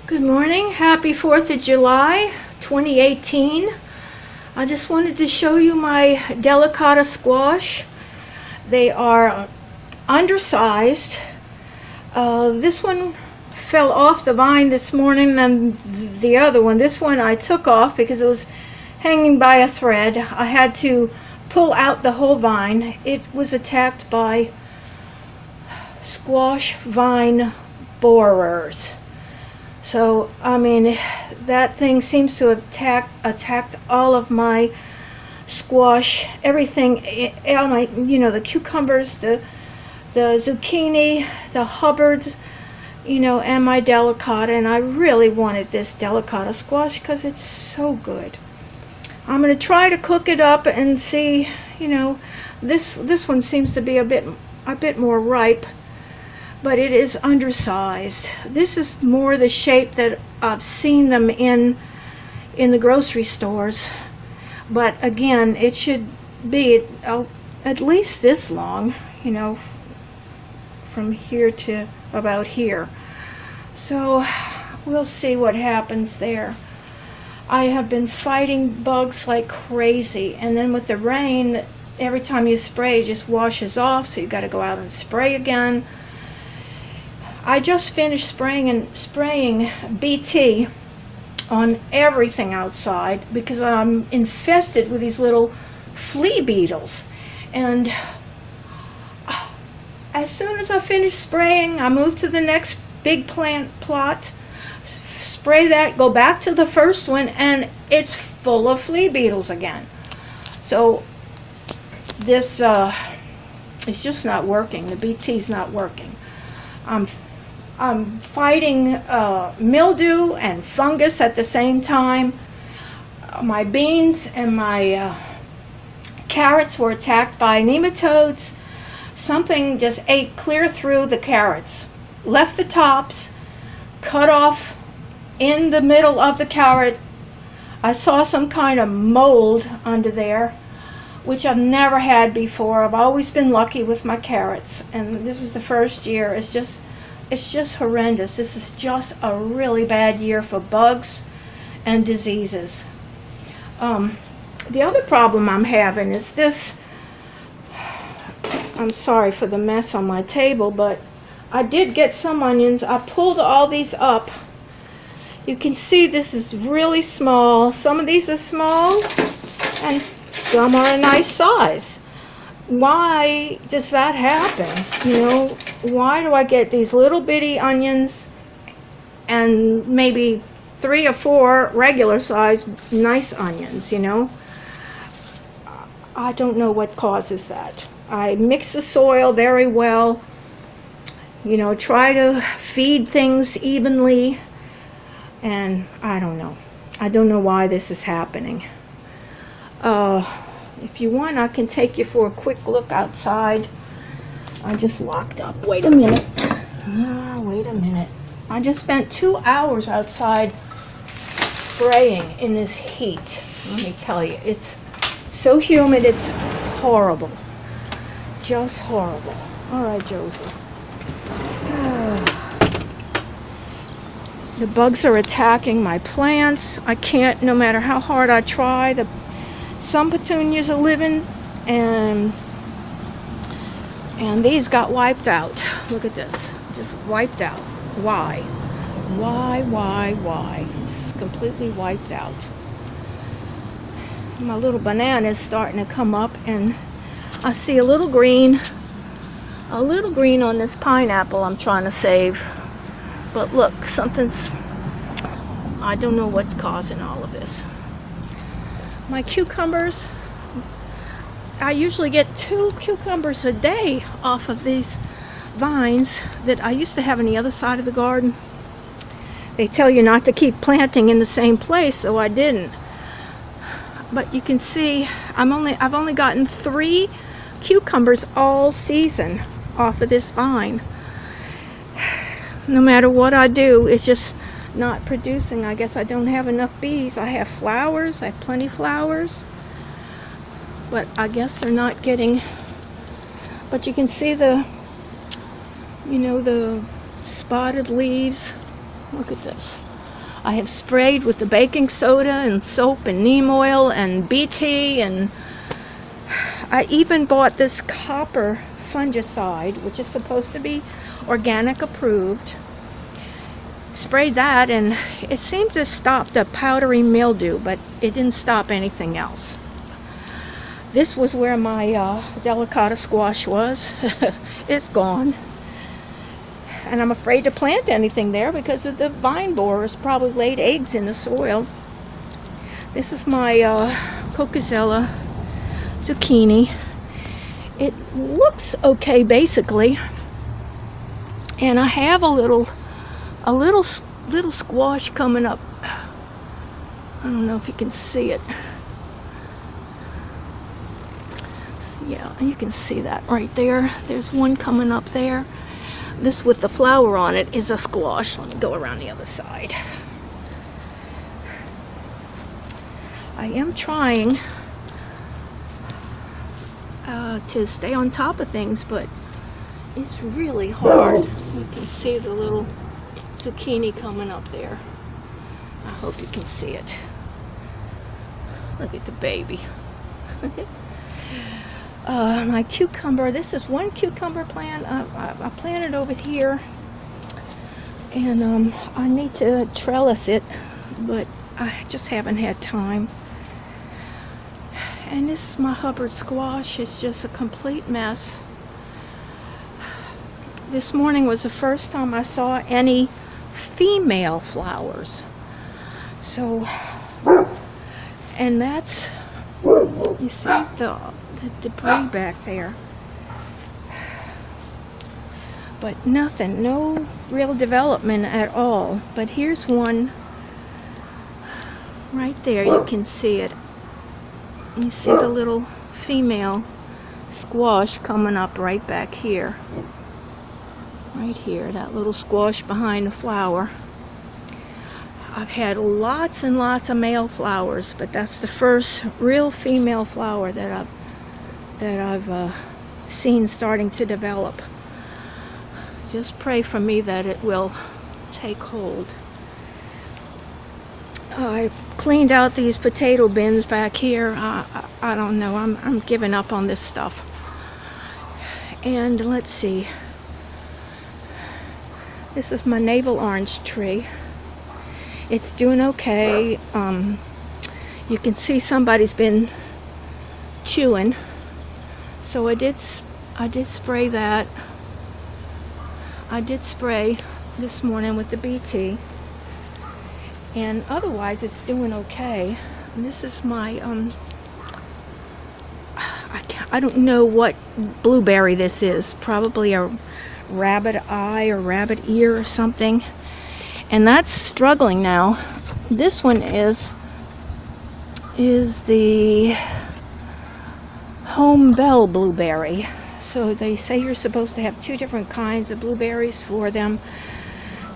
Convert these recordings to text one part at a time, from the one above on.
Good morning. Happy 4th of July 2018. I just wanted to show you my delicata squash. They are undersized. This one fell off the vine this morning, and the other one, this one I took off because it was hanging by a thread. I had to pull out the whole vine. It was attacked by squash vine borers. So, I mean, that thing seems to have attacked all of my squash, everything, all my, the cucumbers, the zucchini, the Hubbards, and my delicata. And I really wanted this delicata squash because it's so good. I'm going to try to cook it up and see, this one seems to be a bit more ripe. But it is undersized. This is more the shape that I've seen them in the grocery stores. But again, it should be at least this long, from here to about here. So we'll see what happens there. I have been fighting bugs like crazy, and then with the rain, every time you spray, it just washes off, so you got to go out and spray again. I just finished spraying BT on everything outside because I'm infested with these little flea beetles. And as soon as I finished spraying, I moved to the next big plant plot, spray that, go back to the first one, and it's full of flea beetles again. So this it's just not working. The BT's not working. I'm fighting mildew and fungus at the same time. My beans and my carrots were attacked by nematodes. Something just ate clear through the carrots, left the tops, cut off in the middle of the carrot. I saw some kind of mold under there, which I've never had before. I've always been lucky with my carrots, and this is the first year. It's just horrendous. This is just a really bad year for bugs and diseases. The other problem I'm having is this. I'm sorry for the mess on my table, but I did get some onions. I pulled all these up. You can see this is really small. Some of these are small and some are a nice size. Why does that happen? Why do I get these little bitty onions and maybe 3 or 4 regular size nice onions, I don't know what causes that. I mix the soil very well, try to feed things evenly, and I don't know. I don't know why this is happening. If you want, I can take you for a quick look outside. I just locked up. Wait a minute. I just spent 2 hours outside spraying in this heat. Let me tell you, it's so humid, it's horrible. Just horrible. All right, Josie. The bugs are attacking my plants. I can't, no matter how hard I try. Some petunias are living, and these got wiped out. Look at this, just wiped out. Why? It's completely wiped out. My little banana is starting to come up, and I see a little green on this pineapple I'm trying to save. But look, I don't know what's causing all of this. My cucumbers, I usually get 2 cucumbers a day off of these vines that I used to have on the other side of the garden. They tell you not to keep planting in the same place, so I didn't. But you can see I've only gotten 3 cucumbers all season off of this vine. No matter what I do, it's just not producing. I guess I don't have enough bees. I have flowers. I have plenty of flowers, but I guess they're not getting. But you can see the spotted leaves. Look at this. I have sprayed with the baking soda and soap and neem oil and BT, and I even bought this copper fungicide, which is supposed to be organic approved. Sprayed that, and it seemed to stop the powdery mildew, but it didn't stop anything else. This was where my delicata squash was. It's gone. And I'm afraid to plant anything there because of the vine borers probably laid eggs in the soil. This is my Cocosella zucchini. It looks okay basically. And I have a little squash coming up. I don't know if you can see it. Yeah, you can see that right there. There's one coming up there. This with the flower on it is a squash. Let me go around the other side. I am trying to stay on top of things, but it's really hard. You can see the little zucchini coming up there. I hope you can see it. Look at the baby. My cucumber, this is one cucumber plant. I planted over here, and I need to trellis it, but I just haven't had time. And this is my Hubbard squash. It's just a complete mess. This morning was the first time I saw any female flowers. So, and that's, you see the debris back there. But nothing, no real development at all. But here's one right there. You can see it. You see the little female squash coming up right back here. Right here, that little squash behind the flower. I've had lots and lots of male flowers, but that's the first real female flower that I've seen starting to develop. Just pray for me that it will take hold. I cleaned out these potato bins back here. I don't know. I'm giving up on this stuff. And let's see. This is my navel orange tree. It's doing okay. You can see somebody's been chewing. So I did spray that. I did spray this morning with the BT. And otherwise it's doing okay. And this is my I don't know what blueberry this is. Probably a rabbit eye or rabbit ear or something. And that's struggling now. This one is the home bell blueberry. So they say you're supposed to have two different kinds of blueberries for them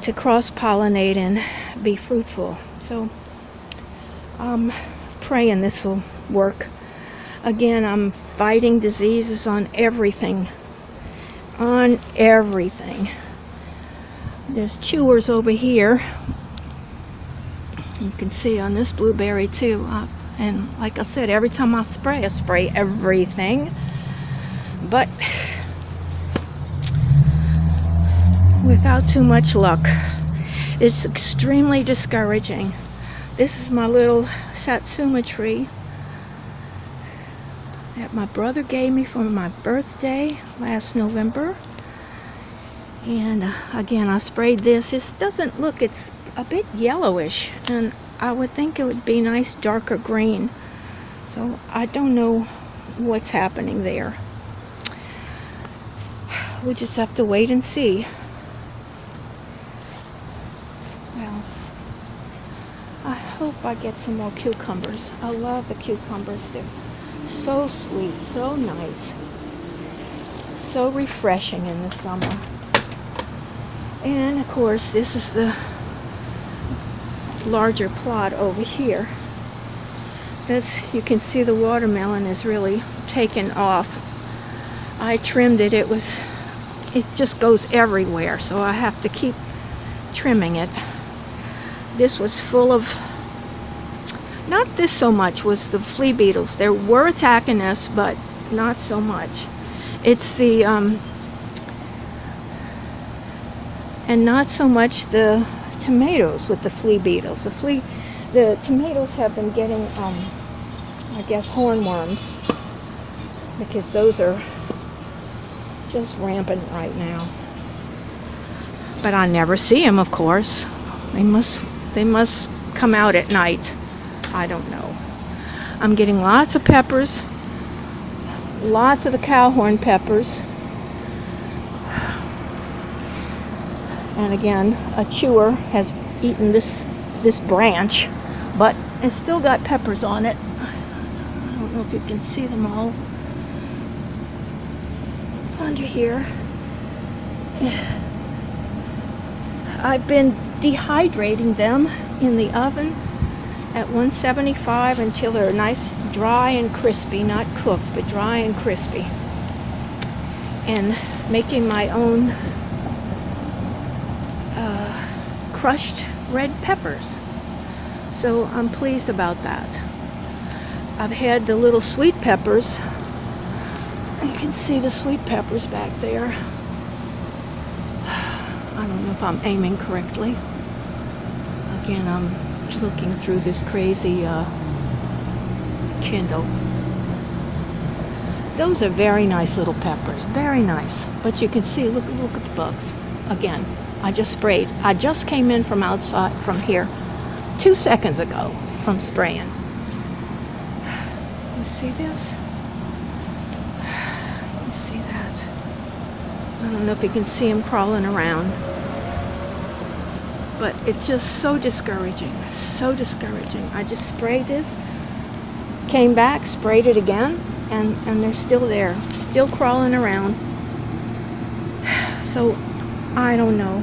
to cross-pollinate and be fruitful. So I'm praying this will work. Again, I'm fighting diseases on everything. On everything. There's chewers over here. You can see on this blueberry too. And like I said, every time I spray everything. But without too much luck. It's extremely discouraging. This is my little satsuma tree that my brother gave me for my birthday last November. And again, I sprayed this. It doesn't look, it's a bit yellowish, and I would think it would be nice darker green. So I don't know what's happening there. We just have to wait and see. Well, I hope I get some more cucumbers. I love the cucumbers. They're so sweet, so nice, so refreshing in the summer. And of course, this is the larger plot over here. As you can see, the watermelon is really taken off. I trimmed it. It just goes everywhere, so I have to keep trimming it. this was full of, not this so much was the flea beetles. They were attacking us, but not so much. It's the, and not so much the tomatoes with the flea beetles. The tomatoes have been getting, I guess, hornworms, because those are just rampant right now. But I never see them, of course. They must come out at night. I don't know. I'm getting lots of peppers, lots of the cowhorn peppers. And again, a chewer has eaten this branch, but it's still got peppers on it. I don't know if you can see them all under here. I've been dehydrating them in the oven at 175 until they're nice, dry and crispy, not cooked, but dry and crispy. And making my own crushed red peppers. So I'm pleased about that. I've had the little sweet peppers. You can see the sweet peppers back there. I don't know if I'm aiming correctly. Again, I'm looking through this crazy Kindle. Those are very nice little peppers, very nice. But you can see, look at the bugs. Again, I just sprayed. I just came in from outside, from here, 2 seconds ago from spraying. You see this? You see that? I don't know if you can see them crawling around. But it's just so discouraging, so discouraging. I just sprayed this, came back, sprayed it again, and they're still there, still crawling around. So, I don't know.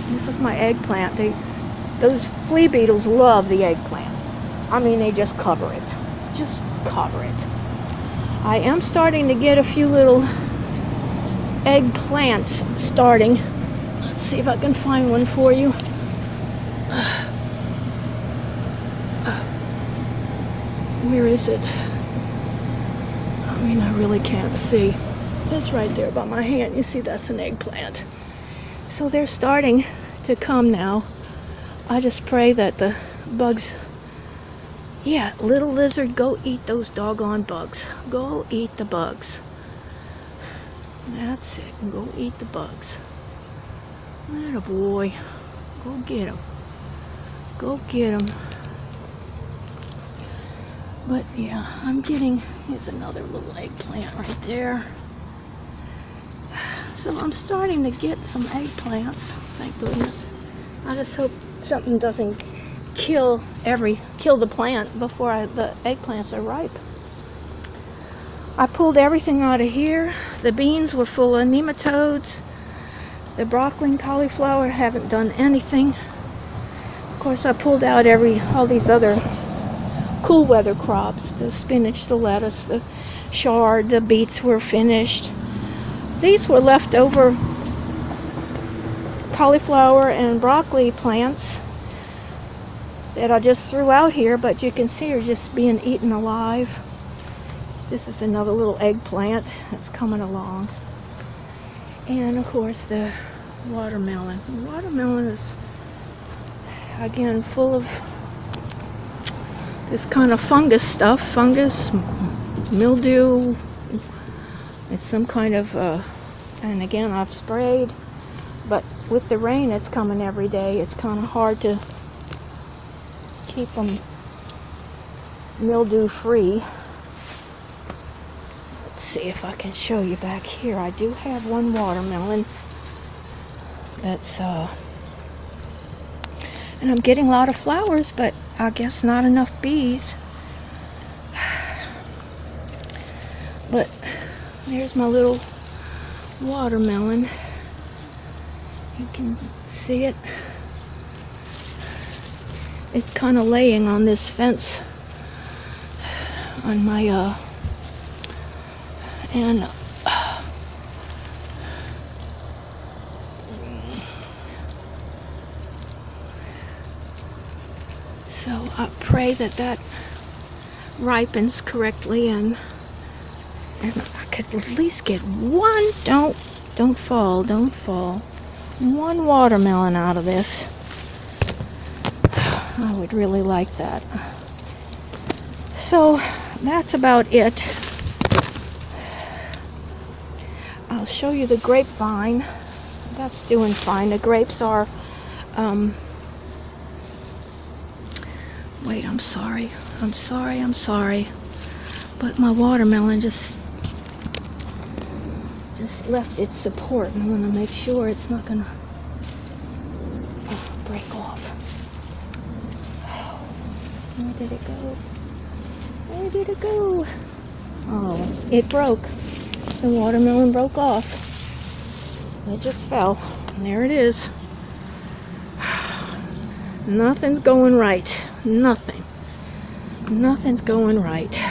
This is my eggplant. Those flea beetles love the eggplant. I mean, they just cover it. Just cover it. I am starting to get a few little eggplants starting. Let's see if I can find one for you. Where is it? I mean, I really can't see. It's right there by my hand. You see, that's an eggplant. So they're starting to come now. I just pray that the bugs, yeah, little lizard, go eat those doggone bugs. Go eat the bugs. That's it. Go eat the bugs. Atta boy. Go get him. Go get him. But yeah, I'm getting, here's another little eggplant right there. So I'm starting to get some eggplants, thank goodness. I just hope something doesn't kill the plant before the eggplants are ripe. I pulled everything out of here. The beans were full of nematodes. The broccoli and cauliflower haven't done anything. Of course, I pulled out all these other cool weather crops. The spinach, the lettuce, the chard, the beets were finished. These were leftover cauliflower and broccoli plants that I just threw out here, but you can see are just being eaten alive. This is another little eggplant that's coming along. And of course the watermelon. The watermelon is again full of this kind of fungus, mildew. It's some kind of, and again I've sprayed, but with the rain it's coming every day. It's kind of hard to keep them mildew free. Let's see if I can show you back here. I do have one watermelon that's, and I'm getting a lot of flowers, but I guess not enough bees. But there's my little watermelon. You can see it. It's kind of laying on this fence on my and So I pray that that ripens correctly, and I could at least get one. Don't fall. Don't fall. One watermelon out of this. I would really like that. So that's about it. I'll show you the grapevine. That's doing fine. The grapes are, wait, I'm sorry. But my watermelon just left its support, and I want to make sure it's not gonna break off. Where did it go? Where did it go? Oh, it broke. The watermelon broke off. It just fell. And there it is. Nothing's going right. Nothing's going right.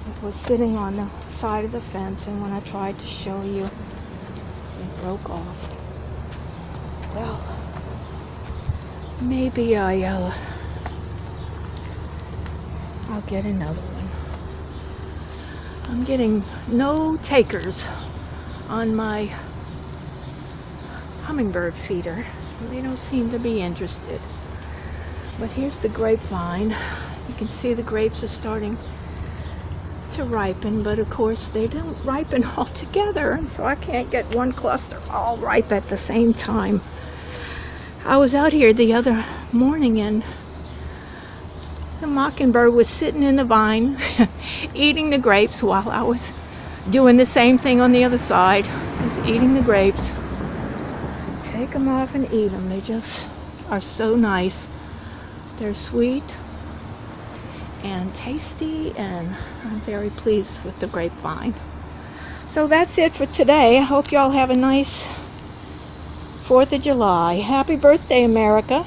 It was sitting on the side of the fence, and when I tried to show you, it broke off. Well, maybe I'll get another one. I'm getting no takers on my hummingbird feeder. They don't seem to be interested. But here's the grapevine. You can see the grapes are starting to ripen, but of course they don't ripen all together, and so I can't get one cluster all ripe at the same time. I was out here the other morning, and the mockingbird was sitting in the vine eating the grapes while I was doing the same thing on the other side. Just eating the grapes. Take them off and eat them. They just are so nice. They're sweet and tasty, and I'm very pleased with the grapevine. So that's it for today. I hope y'all have a nice 4th of July. Happy birthday, America.